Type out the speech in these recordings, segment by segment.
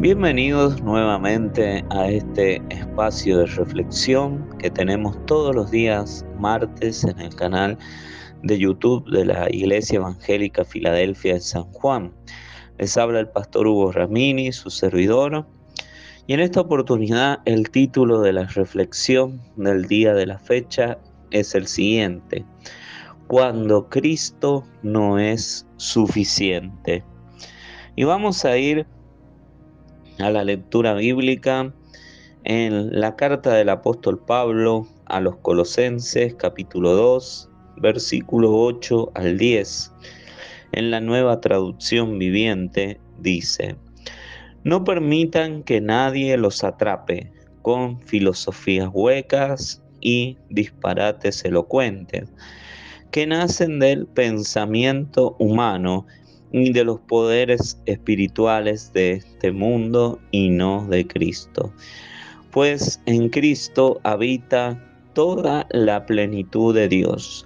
Bienvenidos nuevamente a este espacio de reflexión que tenemos todos los días martes en el canal de YouTube de la Iglesia Evangélica Filadelfia de San Juan. Les habla el pastor Hugo Ramini, su servidor, y en esta oportunidad el título de la reflexión del día de la fecha es el siguiente: Cuando Cristo no es suficiente. Y vamos a ir a la lectura bíblica en la carta del apóstol Pablo a los Colosenses, capítulo 2, versículo 8 al 10. En la Nueva Traducción Viviente dice: No permitan que nadie los atrape con filosofías huecas y disparates elocuentes que nacen del pensamiento humano y de los poderes espirituales de este mundo y no de Cristo. Pues en Cristo habita toda la plenitud de Dios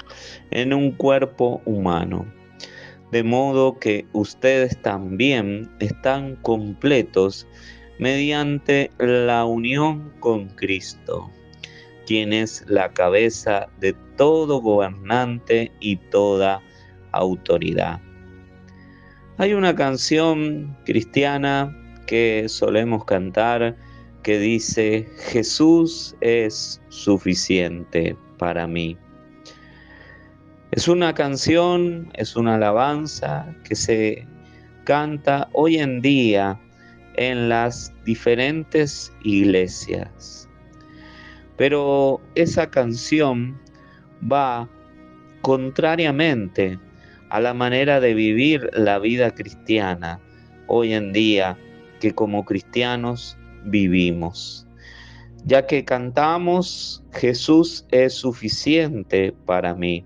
en un cuerpo humano, de modo que ustedes también están completos mediante la unión con Cristo, quien es la cabeza de todo gobernante y toda autoridad. Hay una canción cristiana que solemos cantar que dice: Jesús es suficiente para mí. Es una canción, es una alabanza que se canta hoy en día en las diferentes iglesias. Pero esa canción va contrariamente a la manera de vivir la vida cristiana hoy en día que como cristianos vivimos, ya que cantamos Jesús es suficiente para mí,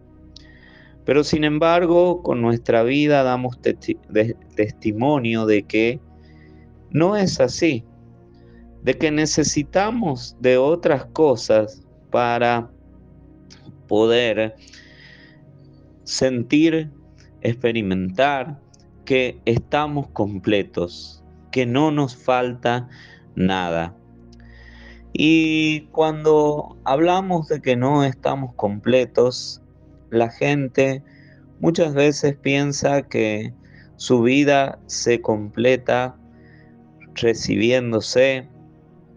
pero sin embargo con nuestra vida damos testimonio de que no es así, de que necesitamos de otras cosas para poder sentir, experimentar que estamos completos, que no nos falta nada. Y cuando hablamos de que no estamos completos, la gente muchas veces piensa que su vida se completa recibiéndose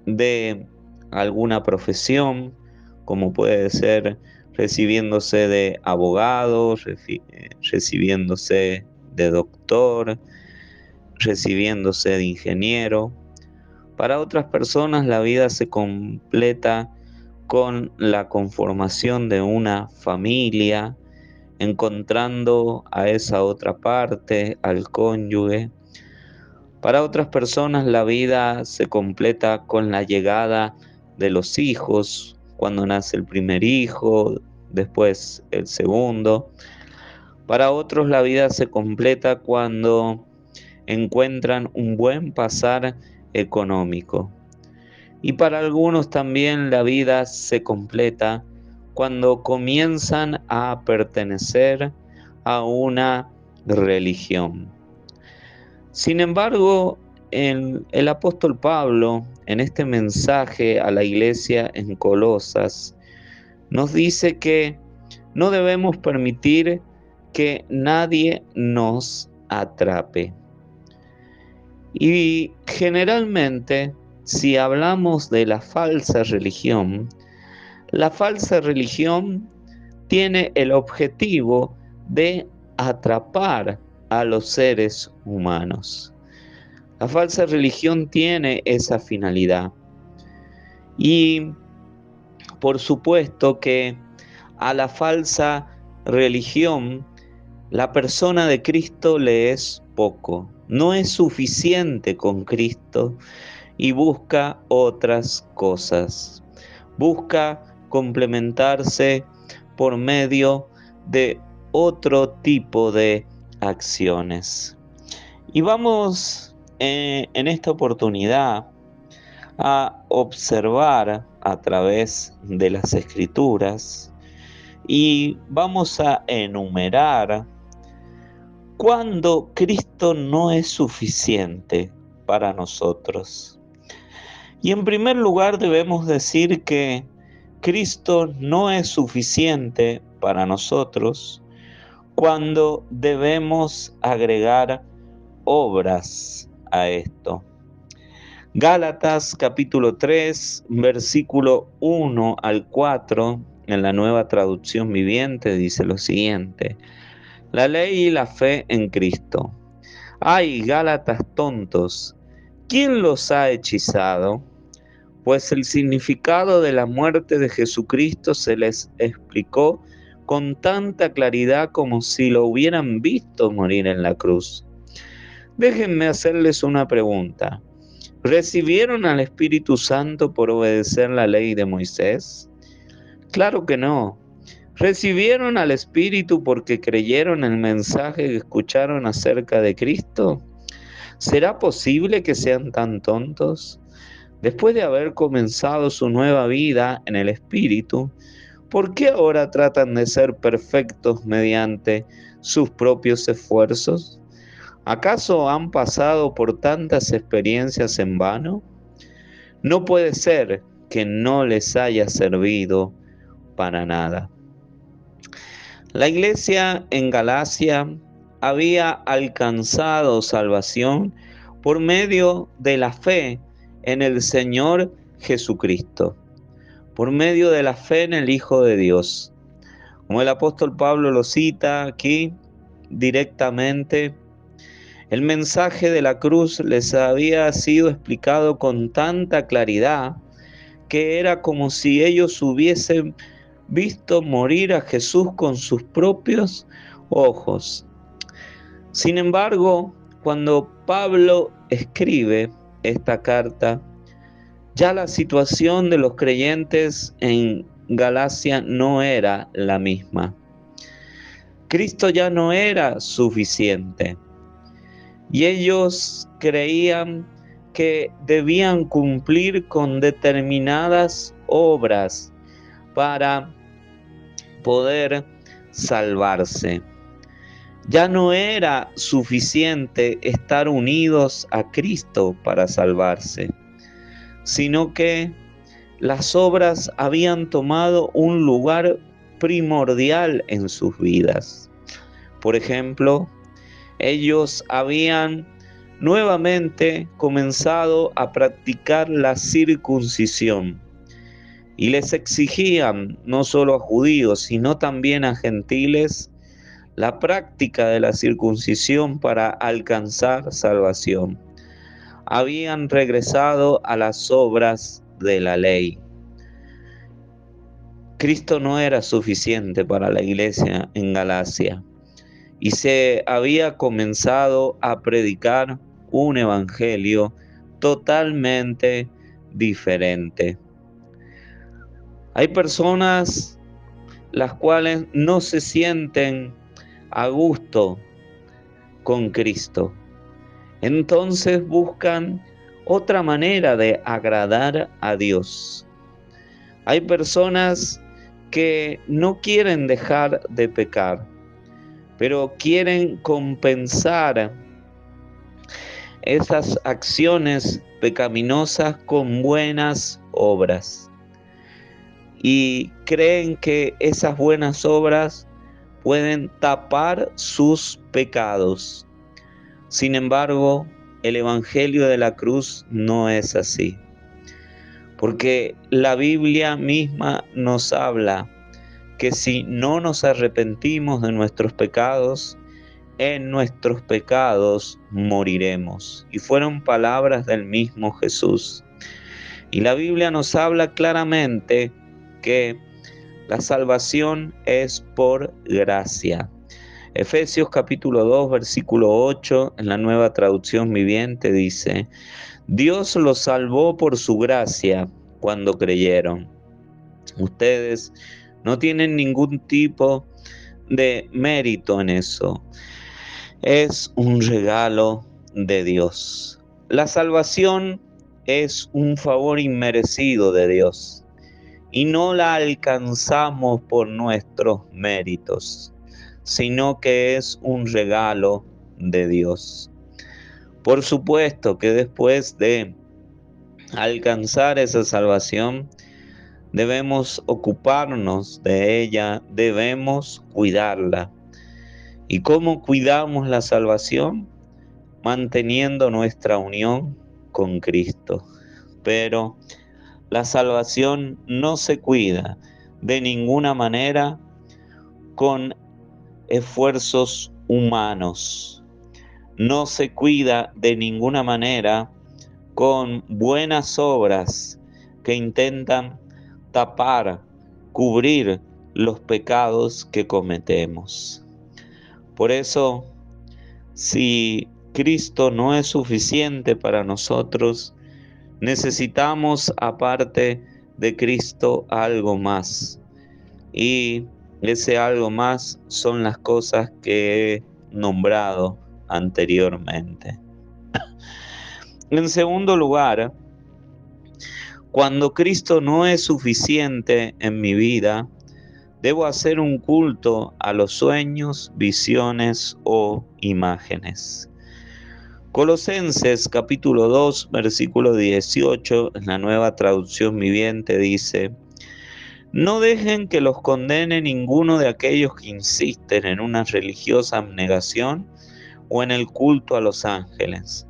de alguna profesión, como puede ser recibiéndose de abogado, recibiéndose de doctor, recibiéndose de ingeniero. Para otras personas la vida se completa con la conformación de una familia, encontrando a esa otra parte, al cónyuge. Para otras personas la vida se completa con la llegada de los hijos, cuando nace el primer hijo, después el segundo. Para otros la vida se completa cuando encuentran un buen pasar económico. Y para algunos también la vida se completa cuando comienzan a pertenecer a una religión. Sin embargo, el apóstol Pablo, en este mensaje a la iglesia en Colosas, nos dice que no debemos permitir que nadie nos atrape. Y generalmente, si hablamos de la falsa religión tiene el objetivo de atrapar a los seres humanos. La falsa religión tiene esa finalidad. Y por supuesto que a la falsa religión la persona de Cristo le es poco. No es suficiente con Cristo y busca otras cosas. Busca complementarse por medio de otro tipo de acciones. Y vamos en esta oportunidad a observar a través de las Escrituras y vamos a enumerar cuando Cristo no es suficiente para nosotros. Y en primer lugar debemos decir que Cristo no es suficiente para nosotros cuando debemos agregar obras a esto. Gálatas capítulo 3, versículo 1 al 4, en la Nueva Traducción Viviente, dice lo siguiente: la ley y la fe en Cristo. ¡Ay, Gálatas tontos! ¿Quién los ha hechizado? Pues el significado de la muerte de Jesucristo se les explicó con tanta claridad como si lo hubieran visto morir en la cruz. Déjenme hacerles una pregunta. ¿Recibieron al Espíritu Santo por obedecer la ley de Moisés? Claro que no. ¿Recibieron al Espíritu porque creyeron el mensaje que escucharon acerca de Cristo? ¿Será posible que sean tan tontos? Después de haber comenzado su nueva vida en el Espíritu, ¿por qué ahora tratan de ser perfectos mediante sus propios esfuerzos? ¿Acaso han pasado por tantas experiencias en vano? No puede ser que no les haya servido para nada. La iglesia en Galacia había alcanzado salvación por medio de la fe en el Señor Jesucristo, por medio de la fe en el Hijo de Dios. Como el apóstol Pablo lo cita aquí directamente, el mensaje de la cruz les había sido explicado con tanta claridad que era como si ellos hubiesen visto morir a Jesús con sus propios ojos. Sin embargo, cuando Pablo escribe esta carta, ya la situación de los creyentes en Galacia no era la misma. Cristo ya no era suficiente y ellos creían que debían cumplir con determinadas obras para poder salvarse. Ya no era suficiente estar unidos a Cristo para salvarse, sino que las obras habían tomado un lugar primordial en sus vidas. Por ejemplo, ellos habían nuevamente comenzado a practicar la circuncisión y les exigían, no solo a judíos, sino también a gentiles, la práctica de la circuncisión para alcanzar salvación. Habían regresado a las obras de la ley. Cristo no era suficiente para la iglesia en Galacia y se había comenzado a predicar un evangelio totalmente diferente. Hay personas las cuales no se sienten a gusto con Cristo. Entonces buscan otra manera de agradar a Dios. Hay personas que no quieren dejar de pecar, pero quieren compensar esas acciones pecaminosas con buenas obras. Y creen que esas buenas obras pueden tapar sus pecados. Sin embargo, el Evangelio de la cruz no es así, porque la Biblia misma nos habla que si no nos arrepentimos de nuestros pecados, en nuestros pecados moriremos. Y fueron palabras del mismo Jesús. Y la Biblia nos habla claramente que la salvación es por gracia. Efesios capítulo 2, versículo 8, en la Nueva Traducción Viviente dice: Dios los salvó por su gracia cuando creyeron. Ustedes no tienen ningún tipo de mérito en eso. Es un regalo de Dios. La salvación es un favor inmerecido de Dios y no la alcanzamos por nuestros méritos, sino que es un regalo de Dios. Por supuesto que después de alcanzar esa salvación, debemos ocuparnos de ella, debemos cuidarla. ¿Y cómo cuidamos la salvación? Manteniendo nuestra unión con Cristo. Pero la salvación no se cuida de ninguna manera con esfuerzos humanos. No se cuida de ninguna manera con buenas obras que intentan tapar, cubrir los pecados que cometemos. Por eso, si Cristo no es suficiente para nosotros, necesitamos, aparte de Cristo, algo más. Y ese algo más son las cosas que he nombrado anteriormente. En segundo lugar, cuando Cristo no es suficiente en mi vida, debo hacer un culto a los sueños, visiones o imágenes. Colosenses capítulo 2, versículo 18, en la Nueva Traducción Viviente dice: no dejen que los condene ninguno de aquellos que insisten en una religiosa abnegación o en el culto a los ángeles,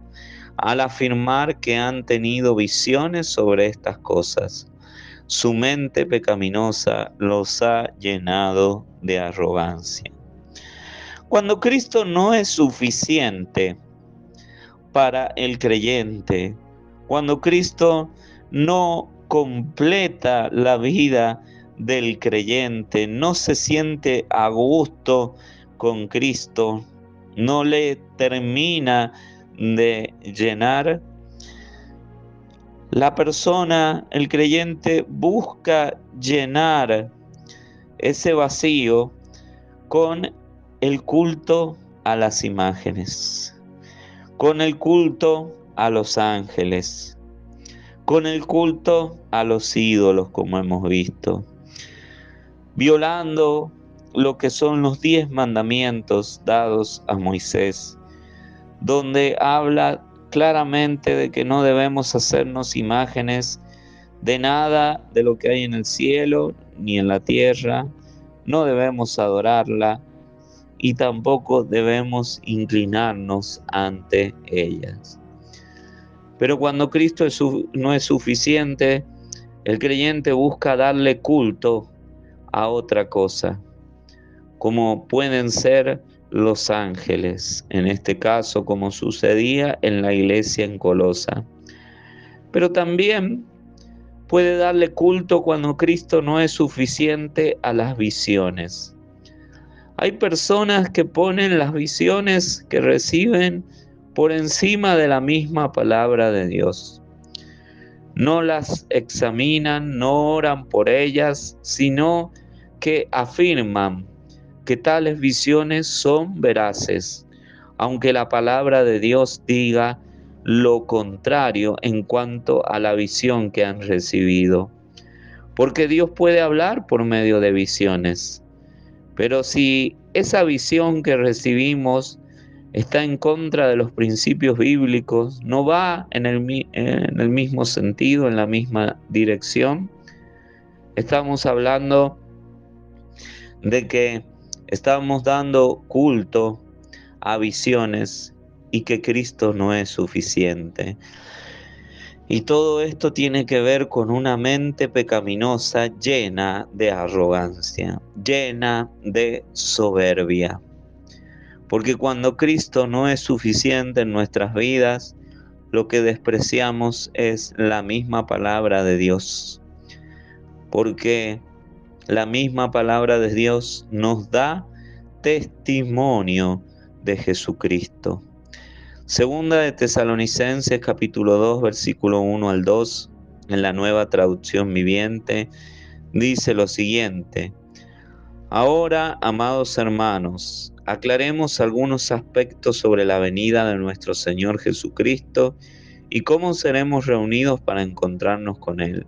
al afirmar que han tenido visiones sobre estas cosas. Su mente pecaminosa los ha llenado de arrogancia. Cuando Cristo no es suficiente para el creyente, cuando Cristo no completa la vida del creyente, no se siente a gusto con Cristo, no le termina de llenar, la persona, el creyente, busca llenar ese vacío con el culto a las imágenes, con el culto a los ángeles, con el culto a los ídolos, como hemos visto, violando lo que son los 10 mandamientos dados a Moisés, donde habla claramente de que no debemos hacernos imágenes de nada de lo que hay en el cielo ni en la tierra, no debemos adorarla y tampoco debemos inclinarnos ante ellas. Pero cuando Cristo no es suficiente, el creyente busca darle culto a otra cosa, como pueden ser los ángeles, en este caso como sucedía en la iglesia en Colosa. Pero también puede darle culto cuando Cristo no es suficiente a las visiones. Hay personas que ponen las visiones que reciben por encima de la misma palabra de Dios. No las examinan, no oran por ellas, sino que afirman que tales visiones son veraces, aunque la palabra de Dios diga lo contrario en cuanto a la visión que han recibido. Porque Dios puede hablar por medio de visiones, pero si esa visión que recibimos está en contra de los principios bíblicos, no va en el mismo sentido, en la misma dirección, estamos hablando de que estamos dando culto a visiones y que Cristo no es suficiente. Y todo esto tiene que ver con una mente pecaminosa llena de arrogancia, llena de soberbia. Porque cuando Cristo no es suficiente en nuestras vidas, lo que despreciamos es la misma palabra de Dios. Porque la misma palabra de Dios nos da testimonio de Jesucristo. Segunda de Tesalonicenses capítulo 2, versículo 1 al 2, en la Nueva Traducción Viviente, dice lo siguiente: ahora, amados hermanos, aclaremos algunos aspectos sobre la venida de nuestro Señor Jesucristo y cómo seremos reunidos para encontrarnos con Él.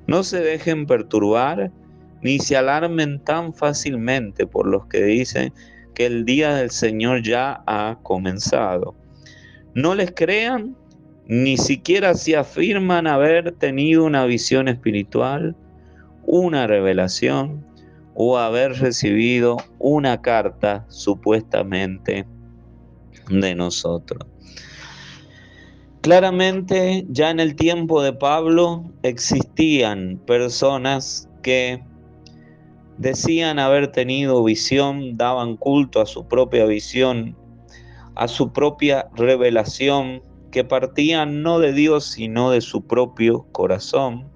No se dejen perturbar ni se alarmen tan fácilmente por los que dicen que el día del Señor ya ha comenzado. No les crean, ni siquiera si afirman haber tenido una visión espiritual, una revelación o haber recibido una carta supuestamente de nosotros. Claramente, ya en el tiempo de Pablo existían personas que decían haber tenido visión, daban culto a su propia visión, a su propia revelación, que partían no de Dios, sino de su propio corazón.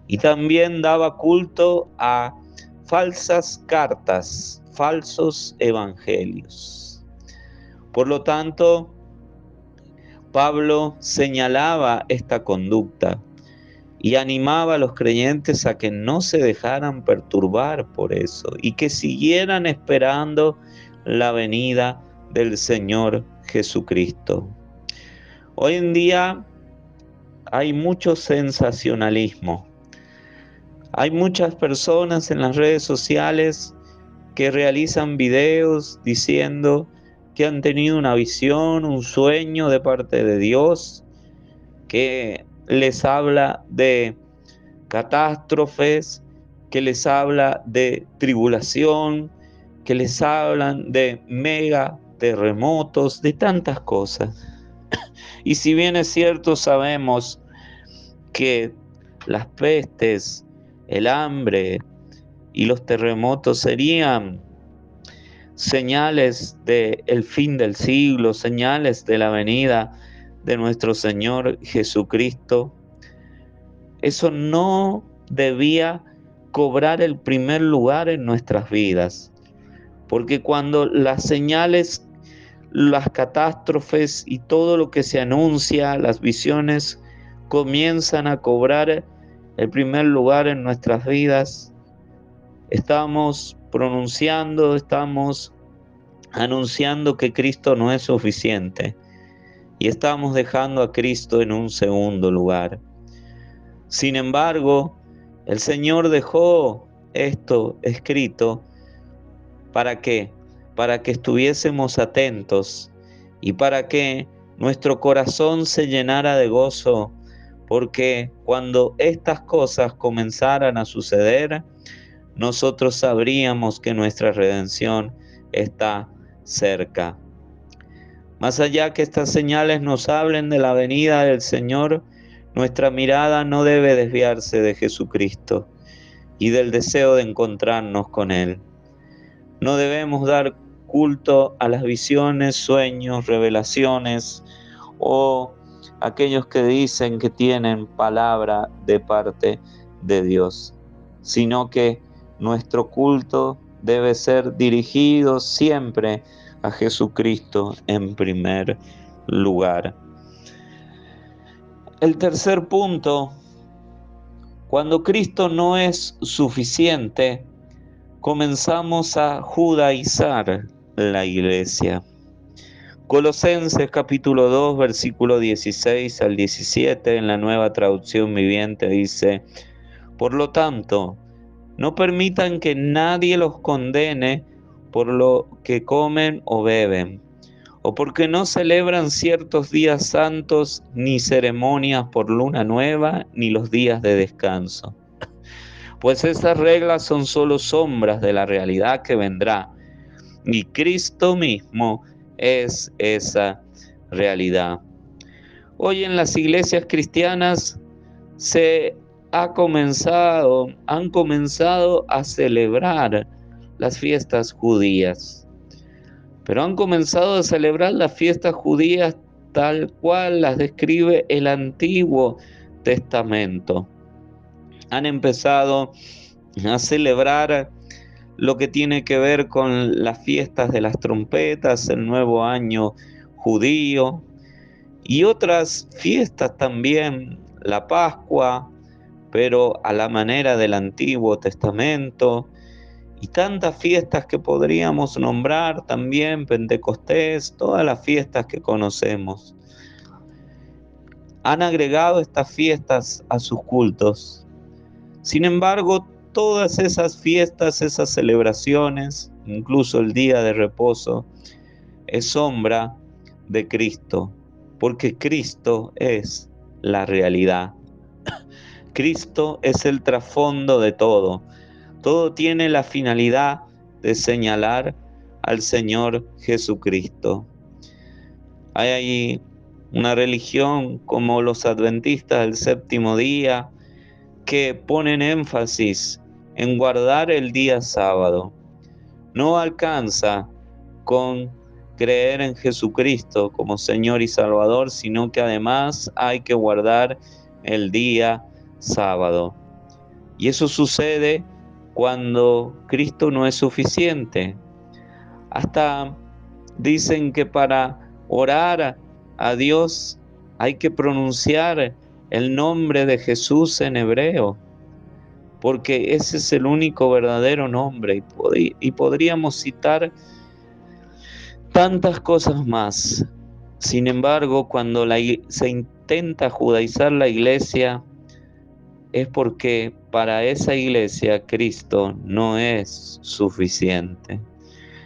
Y también daba culto a falsas cartas, falsos evangelios. Por lo tanto, Pablo señalaba esta conducta y animaba a los creyentes a que no se dejaran perturbar por eso y que siguieran esperando la venida del Señor Jesucristo. Hoy en día hay mucho sensacionalismo. Hay muchas personas en las redes sociales que realizan videos diciendo que han tenido una visión, un sueño de parte de Dios, que les habla de catástrofes, que les habla de tribulación, que les hablan de mega terremotos, de tantas cosas. Y si bien es cierto, sabemos que las pestes, el hambre y los terremotos serían señales del fin del siglo, señales de la venida de nuestro Señor Jesucristo, eso no debía cobrar el primer lugar en nuestras vidas, porque cuando las señales, las catástrofes y todo lo que se anuncia, las visiones, comienzan a cobrar el primer lugar en nuestras vidas, estamos pronunciando, estamos anunciando que Cristo no es suficiente y estamos dejando a Cristo en un segundo lugar. Sin embargo, el Señor dejó esto escrito ¿para qué? Para que estuviésemos atentos y para que nuestro corazón se llenara de gozo, porque cuando estas cosas comenzaran a suceder, nosotros sabríamos que nuestra redención está cerca. Más allá que estas señales nos hablen de la venida del Señor, nuestra mirada no debe desviarse de Jesucristo y del deseo de encontrarnos con Él. No debemos dar culto a las visiones, sueños, revelaciones o aquellos que dicen que tienen palabra de parte de Dios, sino que nuestro culto debe ser dirigido siempre a Jesucristo en primer lugar. El tercer punto, cuando Cristo no es suficiente, comenzamos a judaizar la iglesia. Colosenses capítulo 2, versículo 16 al 17, en la Nueva Traducción Viviente dice: por lo tanto, no permitan que nadie los condene por lo que comen o beben, o porque no celebran ciertos días santos, ni ceremonias por luna nueva, ni los días de descanso. Pues esas reglas son solo sombras de la realidad que vendrá, y Cristo mismo es esa realidad. Hoy en las iglesias cristianas han comenzado a celebrar las fiestas judías, pero han comenzado a celebrar las fiestas judías tal cual las describe el Antiguo Testamento. Han empezado a celebrar lo que tiene que ver con las fiestas de las trompetas, el nuevo año judío y otras fiestas también, la Pascua, pero a la manera del Antiguo Testamento, y tantas fiestas que podríamos nombrar también, Pentecostés, todas las fiestas que conocemos. Han agregado estas fiestas a sus cultos. Sin embargo, todas esas fiestas, esas celebraciones, incluso el día de reposo, es sombra de Cristo. porque Cristo es la realidad. Cristo es el trasfondo de todo. Todo tiene la finalidad de señalar al Señor Jesucristo. Hay ahí una religión como los adventistas del séptimo día que ponen énfasis en guardar el día sábado. No alcanza con creer en Jesucristo como Señor y Salvador, sino que además hay que guardar el día sábado. Y eso sucede cuando Cristo no es suficiente. Hasta dicen que para orar a Dios hay que pronunciar el nombre de Jesús en hebreo, porque ese es el único verdadero nombre. Y podríamos citar tantas cosas más. Sin embargo, cuando se intenta judaizar la iglesia, es porque para esa iglesia Cristo no es suficiente.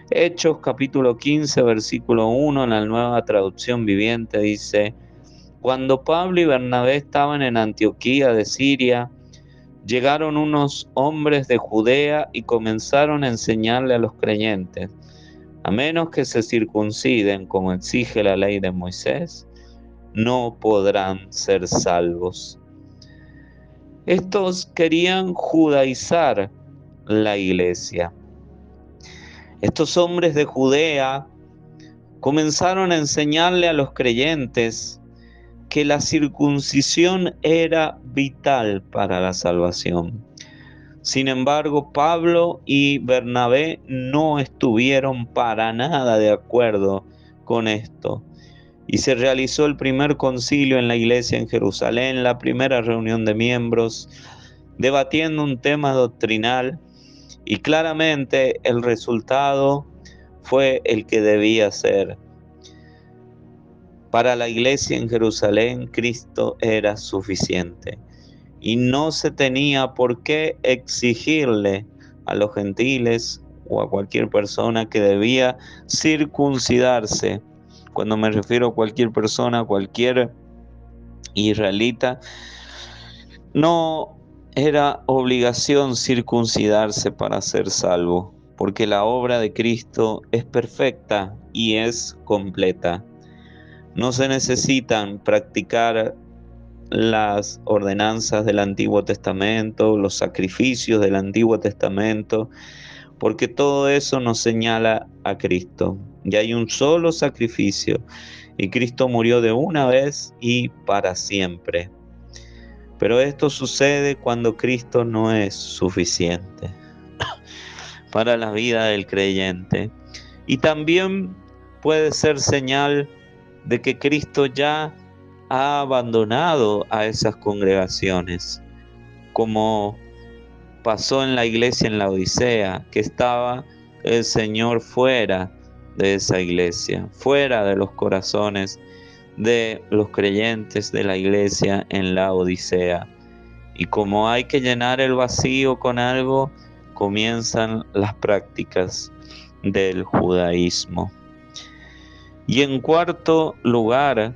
Hechos capítulo 15, versículo 1, en la Nueva Traducción Viviente dice: cuando Pablo y Bernabé estaban en Antioquía de Siria, llegaron unos hombres de Judea y comenzaron a enseñarle a los creyentes: a menos que se circunciden como exige la ley de Moisés, no podrán ser salvos. Estos querían judaizar la iglesia. Estos hombres de Judea comenzaron a enseñarle a los creyentes que la circuncisión era vital para la salvación. Sin embargo, Pablo y Bernabé no estuvieron para nada de acuerdo con esto. Y se realizó el primer concilio en la iglesia en Jerusalén, la primera reunión de miembros, debatiendo un tema doctrinal, y claramente el resultado fue el que debía ser. Para la iglesia en Jerusalén, Cristo era suficiente y no se tenía por qué exigirle a los gentiles o a cualquier persona que debía circuncidarse. Cuando me refiero a cualquier persona, cualquier israelita, no era obligación circuncidarse para ser salvo, porque la obra de Cristo es perfecta y es completa. No se necesitan practicar las ordenanzas del Antiguo Testamento, los sacrificios del Antiguo Testamento, porque todo eso nos señala a Cristo. Y hay un solo sacrificio, y Cristo murió de una vez y para siempre. Pero esto sucede cuando Cristo no es suficiente para la vida del creyente. Y también puede ser señal de que Cristo ya ha abandonado a esas congregaciones, como pasó en la iglesia en la Odisea, que estaba el Señor fuera de esa iglesia, fuera de los corazones de los creyentes de la iglesia en la Odisea. Y como hay que llenar el vacío con algo, comienzan las prácticas del judaísmo. Y en cuarto lugar,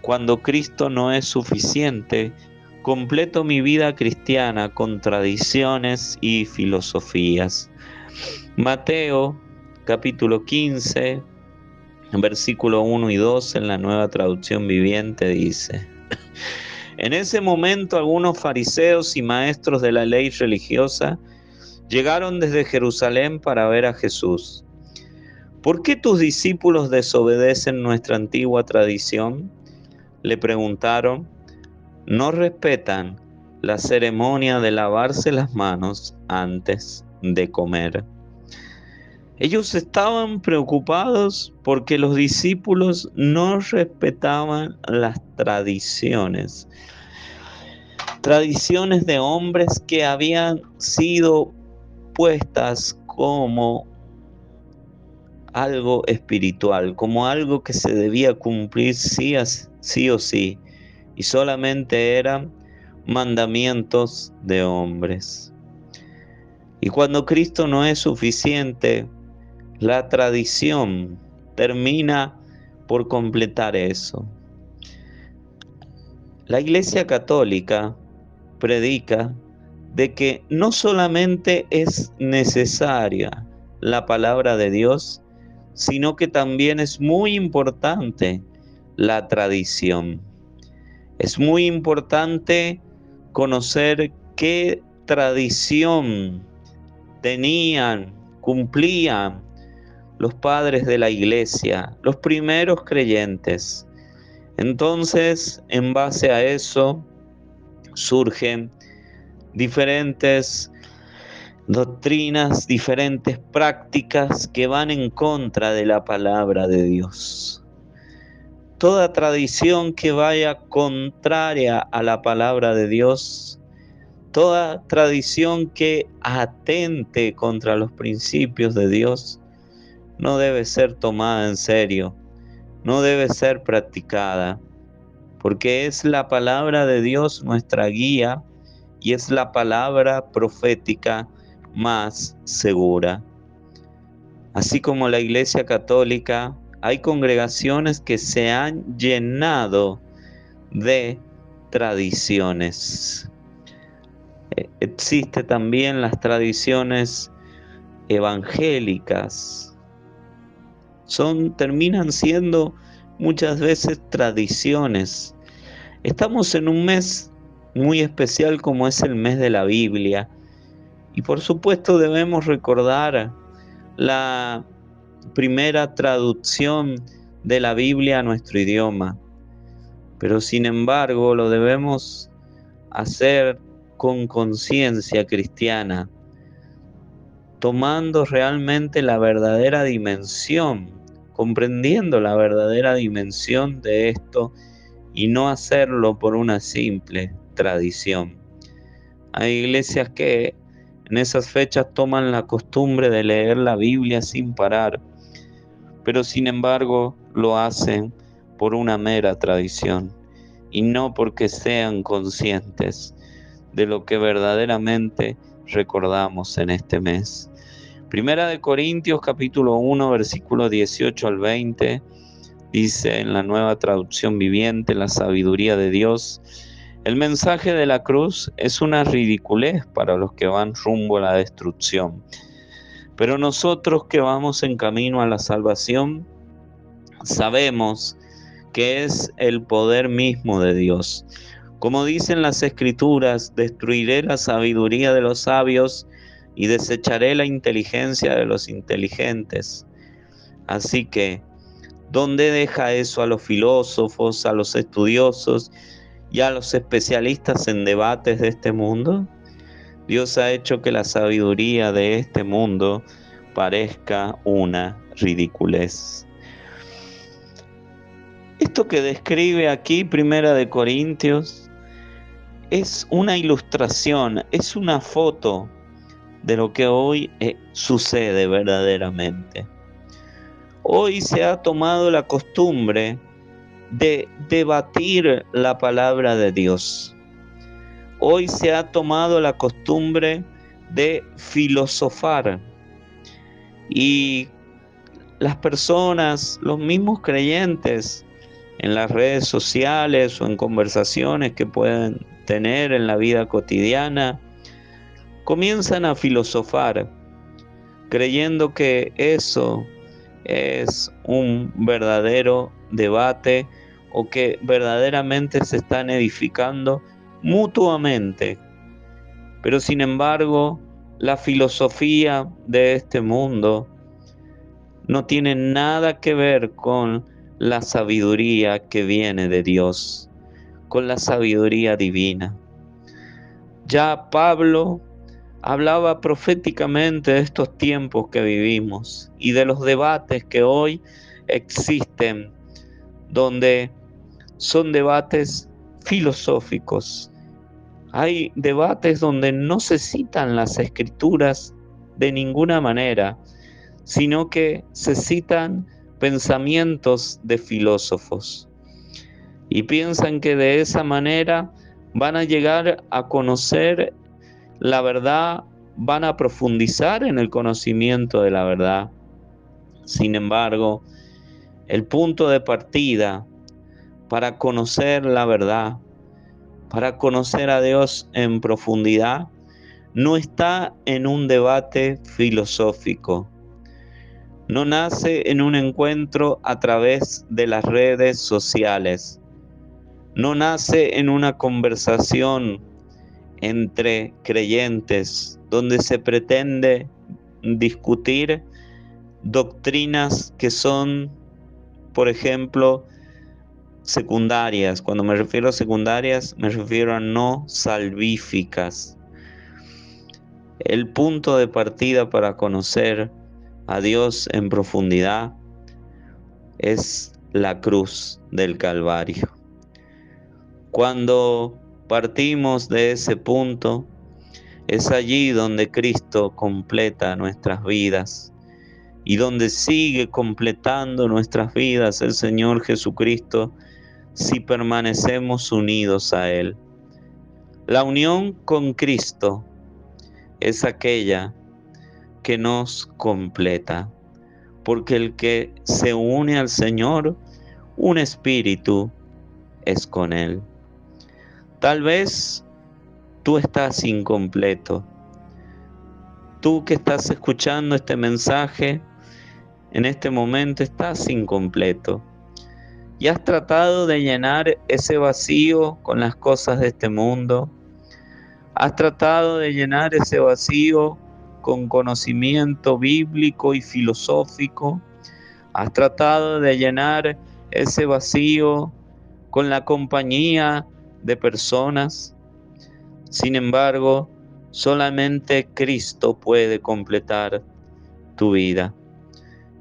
cuando Cristo no es suficiente, completo mi vida cristiana con tradiciones y filosofías. Mateo capítulo 15, versículo 1 y 2 en la Nueva Traducción Viviente dice: en ese momento algunos fariseos y maestros de la ley religiosa llegaron desde Jerusalén para ver a Jesús. ¿Por qué tus discípulos desobedecen nuestra antigua tradición?, le preguntaron. No respetan la ceremonia de lavarse las manos antes de comer. Ellos estaban preocupados porque los discípulos no respetaban las tradiciones de hombres que habían sido puestas como algo espiritual, como algo que se debía cumplir sí o sí, y solamente eran mandamientos de hombres. Y cuando Cristo no es suficiente, la tradición termina por completar eso. La Iglesia Católica predica de que no solamente es necesaria la palabra de Dios, sino que también es muy importante la tradición. Es muy importante conocer qué tradición tenían, cumplían los padres de la iglesia, los primeros creyentes. Entonces, en base a eso, surgen diferentes doctrinas, diferentes prácticas que van en contra de la palabra de Dios. Toda tradición que vaya contraria a la palabra de Dios, toda tradición que atente contra los principios de Dios, no debe ser tomada en serio, no debe ser practicada, porque es la palabra de Dios nuestra guía y es la palabra profética más segura. Así como la Iglesia Católica, hay congregaciones que se han llenado de tradiciones. Existe también las tradiciones evangélicas. Terminan siendo muchas veces tradiciones. Estamos en un mes muy especial como es el mes de la Biblia. Y por supuesto debemos recordar la primera traducción de la Biblia a nuestro idioma. Pero sin embargo lo debemos hacer con conciencia cristiana, tomando realmente la verdadera dimensión, comprendiendo la verdadera dimensión de esto y no hacerlo por una simple tradición. Hay iglesias que en esas fechas toman la costumbre de leer la Biblia sin parar, pero sin embargo lo hacen por una mera tradición y no porque sean conscientes de lo que verdaderamente recordamos en este mes. Primera de Corintios capítulo 1 versículos 18 al 20 dice en la Nueva Traducción Viviente: la sabiduría de Dios. El mensaje de la cruz es una ridiculez para los que van rumbo a la destrucción, pero nosotros que vamos en camino a la salvación sabemos que es el poder mismo de Dios. Como dicen las Escrituras, destruiré la sabiduría de los sabios y desecharé la inteligencia de los inteligentes. Así que, ¿dónde deja eso a los filósofos, a los estudiosos y a los especialistas en debates de este mundo? Dios ha hecho que la sabiduría de este mundo parezca una ridiculez. Esto que describe aquí Primera de Corintios es una ilustración, es una foto de lo que hoy sucede verdaderamente. Hoy se ha tomado la costumbre de debatir la palabra de Dios. Hoy se ha tomado la costumbre de filosofar. Y las personas, los mismos creyentes, en las redes sociales o en conversaciones que pueden tener en la vida cotidiana, comienzan a filosofar, creyendo que eso es un verdadero debate o que verdaderamente se están edificando mutuamente. Pero sin embargo, la filosofía de este mundo no tiene nada que ver con la sabiduría que viene de Dios, con la sabiduría divina. Ya Pablo hablaba proféticamente de estos tiempos que vivimos y de los debates que hoy existen, donde son debates filosóficos. Hay debates donde no se citan las escrituras de ninguna manera, sino que se citan pensamientos de filósofos. Y piensan que de esa manera van a llegar a conocer la verdad, van a profundizar en el conocimiento de la verdad. Sin embargo, el punto de partida para conocer la verdad para conocer a Dios en profundidad no está en un debate filosófico, no nace en un encuentro a través de las redes sociales, no nace en una conversación entre creyentes donde se pretende discutir doctrinas que son, por ejemplo, secundarias. Cuando me refiero a secundarias, me refiero a no salvíficas. El punto de partida para conocer a Dios en profundidad es la cruz del Calvario. Cuando partimos de ese punto, es allí donde Cristo completa nuestras vidas y donde sigue completando nuestras vidas el Señor Jesucristo si permanecemos unidos a Él. La unión con Cristo es aquella que nos completa, porque el que se une al Señor, un espíritu es con Él. Tal vez tú estás incompleto. Tú que estás escuchando este mensaje, en este momento estás incompleto. Y has tratado de llenar ese vacío con las cosas de este mundo. Has tratado de llenar ese vacío con conocimiento bíblico y filosófico. Has tratado de llenar ese vacío con la compañía de personas. Sin embargo, solamente Cristo puede completar tu vida.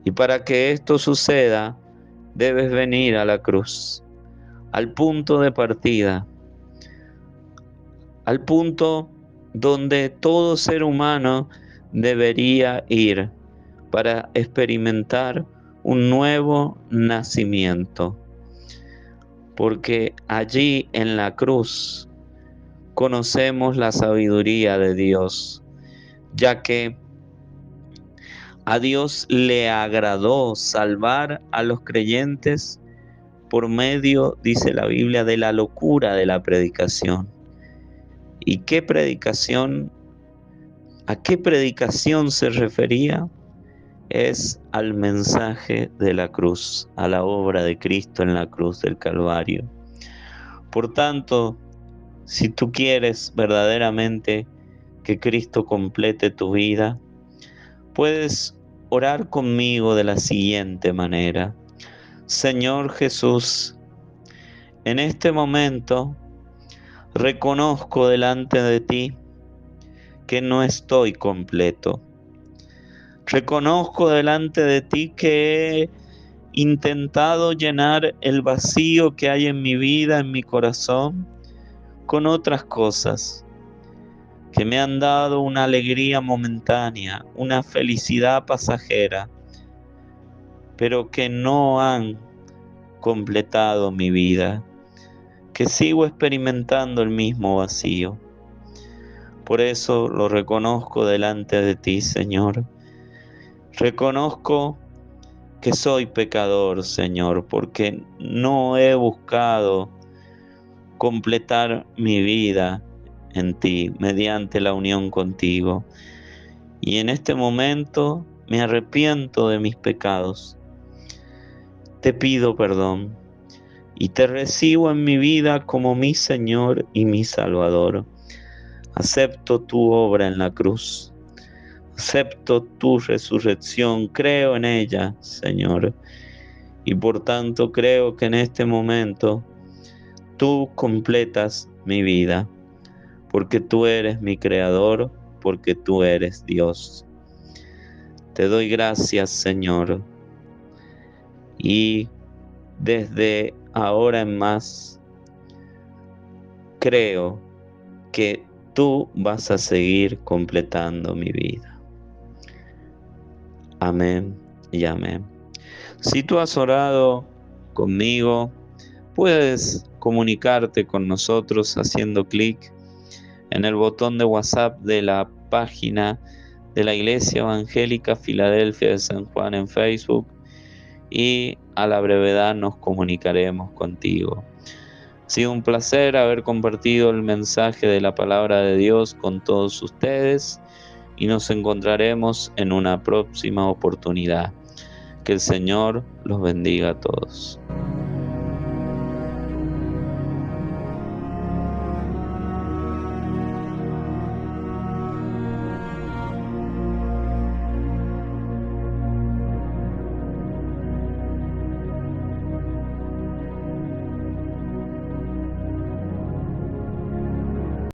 Y para que esto suceda, debes venir a la cruz, al punto de partida, al punto donde todo ser humano debería ir para experimentar un nuevo nacimiento. Porque allí en la cruz conocemos la sabiduría de Dios, ya que a Dios le agradó salvar a los creyentes por medio, dice la Biblia, de la locura de la predicación. ¿Y qué predicación? ¿A qué predicación se refería? Es al mensaje de la cruz, a la obra de Cristo en la cruz del Calvario. Por tanto, si tú quieres verdaderamente que Cristo complete tu vida, puedes orar conmigo de la siguiente manera. Señor Jesús, en este momento reconozco delante de ti que no estoy completo. Reconozco delante de ti que he intentado llenar el vacío que hay en mi vida, en mi corazón, con otras cosas que me han dado una alegría momentánea, una felicidad pasajera, pero que no han completado mi vida, que sigo experimentando el mismo vacío. Por eso lo reconozco delante de ti, Señor. Reconozco que soy pecador, Señor, porque no he buscado completar mi vida en ti, mediante la unión contigo. Y en este momento me arrepiento de mis pecados. Te pido perdón y te recibo en mi vida como mi Señor y mi Salvador. Acepto tu obra en la cruz. Acepto tu resurrección. Creo en ella, Señor. Y por tanto creo que en este momento tú completas mi vida, porque tú eres mi creador, porque tú eres Dios. Te doy gracias, Señor. Y desde ahora en más, creo que tú vas a seguir completando mi vida. Amén y amén. Si tú has orado conmigo, puedes comunicarte con nosotros haciendo clic en el botón de WhatsApp de la página de la Iglesia Evangélica Filadelfia de San Juan en Facebook y a la brevedad nos comunicaremos contigo. Ha sido un placer haber compartido el mensaje de la palabra de Dios con todos ustedes y nos encontraremos en una próxima oportunidad. Que el Señor los bendiga a todos.